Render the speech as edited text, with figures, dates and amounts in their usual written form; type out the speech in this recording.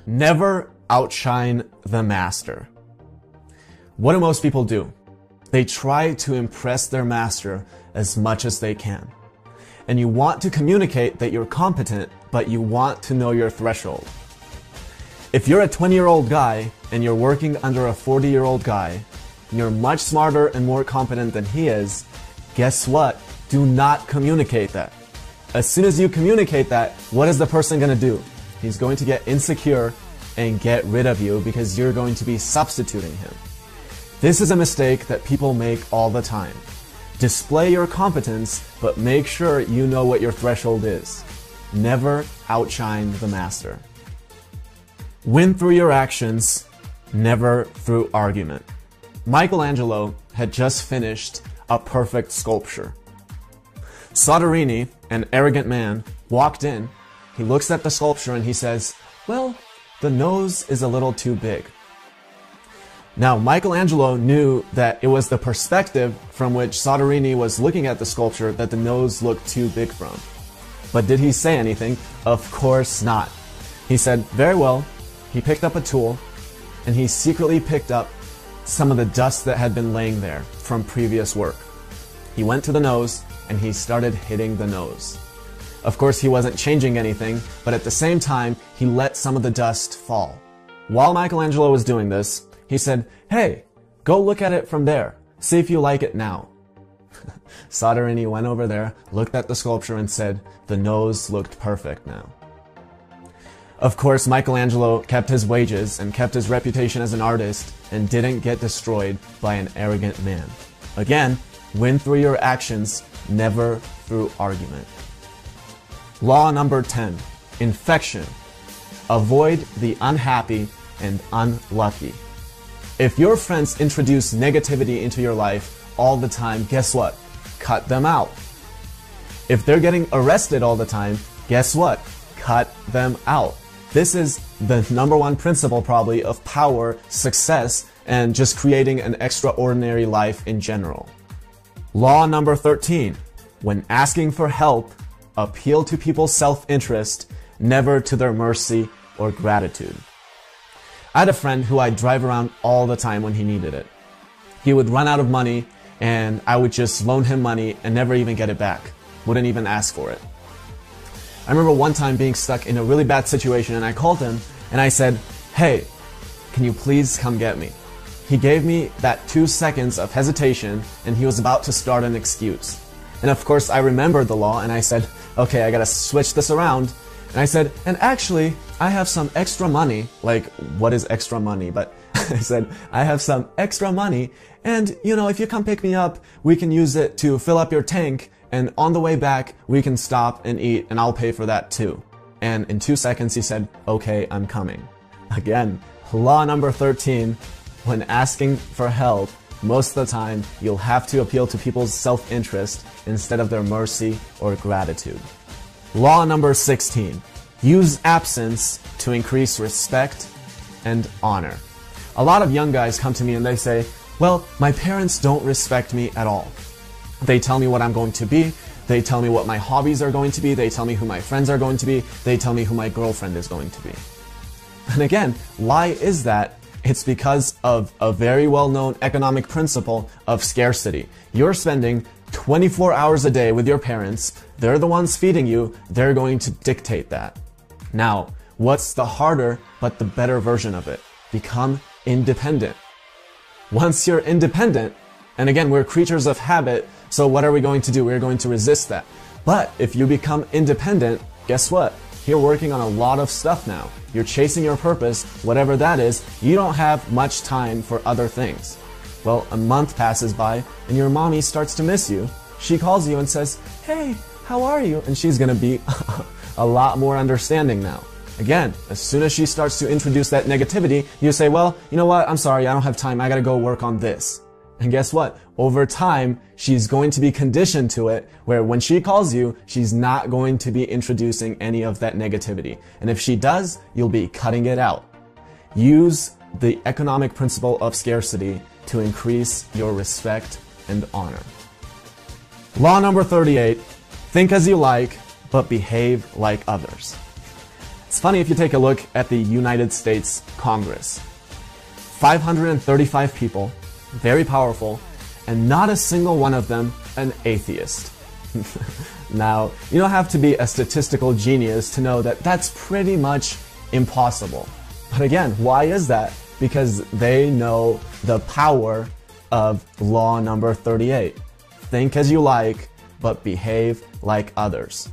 Never outshine the master. What do most people do? They try to impress their master as much as they can. And you want to communicate that you're competent, but you want to know your threshold. If you're a 20-year-old guy and you're working under a 40-year-old guy, and you're much smarter and more competent than he is, guess what? Do not communicate that. As soon as you communicate that, what is the person going to do? He's going to get insecure and get rid of you because you're going to be substituting him. This is a mistake that people make all the time. Display your competence, but make sure you know what your threshold is. Never outshine the master. Win through your actions, never through argument. Michelangelo had just finished a perfect sculpture. Soderini, an arrogant man, walked in. He looks at the sculpture and he says, "Well, the nose is a little too big." Now, Michelangelo knew that it was the perspective from which Soderini was looking at the sculpture that the nose looked too big from. But did he say anything? Of course not. He said, "Very well." He picked up a tool and he secretly picked up some of the dust that had been laying there from previous work. He went to the nose and he started hitting the nose. Of course, he wasn't changing anything, but at the same time, he let some of the dust fall. While Michelangelo was doing this, he said, "Hey, go look at it from there. See if you like it now." Soderini went over there, looked at the sculpture and said, "The nose looked perfect now." Of course, Michelangelo kept his wages and kept his reputation as an artist and didn't get destroyed by an arrogant man. Again, win through your actions, never through argument. Law number 10, infection. Avoid the unhappy and unlucky. If your friends introduce negativity into your life all the time, guess what? Cut them out. If they're getting arrested all the time, guess what? Cut them out. This is the #1 principle probably of power, success, and just creating an extraordinary life in general. Law number 13, when asking for help, appeal to people's self-interest, never to their mercy or gratitude. I had a friend who I'd drive around all the time when he needed it. He would run out of money and I would just loan him money and never even get it back. Wouldn't even ask for it. I remember one time being stuck in a really bad situation and I called him and I said, "Hey, can you please come get me?" He gave me that 2 seconds of hesitation and he was about to start an excuse. And of course I remembered the law and I said, "Okay, I gotta switch this around." And I said, "And actually, I have some extra money." Like, what is extra money? But I said, "I have some extra money and, you know, if you come pick me up, we can use it to fill up your tank. And on the way back, we can stop and eat, and I'll pay for that too." And in 2 seconds, he said, "Okay, I'm coming." Again, law number 13, when asking for help, most of the time, you'll have to appeal to people's self-interest instead of their mercy or gratitude. Law number 16, use absence to increase respect and honor. A lot of young guys come to me and they say, "Well, my parents don't respect me at all. They tell me what I'm going to be. They tell me what my hobbies are going to be. They tell me who my friends are going to be. They tell me who my girlfriend is going to be." And again, why is that? It's because of a very well-known economic principle of scarcity. You're spending 24 hours a day with your parents. They're the ones feeding you. They're going to dictate that. Now, what's the harder but the better version of it? Become independent. Once you're independent, and again, we're creatures of habit, so what are we going to do? We're going to resist that. But if you become independent, guess what? You're working on a lot of stuff now. You're chasing your purpose, whatever that is. You don't have much time for other things. Well, a month passes by and your mommy starts to miss you. She calls you and says, "Hey, how are you?" And she's gonna be a lot more understanding now. Again, as soon as she starts to introduce that negativity, you say, "Well, you know what? I'm sorry, I don't have time. I gotta go work on this." And guess what? Over time, she's going to be conditioned to it, where when she calls you, she's not going to be introducing any of that negativity. And if she does, you'll be cutting it out. Use the economic principle of scarcity to increase your respect and honor. Law number 38, think as you like, but behave like others. It's funny if you take a look at the United States Congress. 535 people, very powerful, and not a single one of them an atheist. Now, you don't have to be a statistical genius to know that that's pretty much impossible. But again, why is that? Because they know the power of law number 38. Think as you like, but behave like others.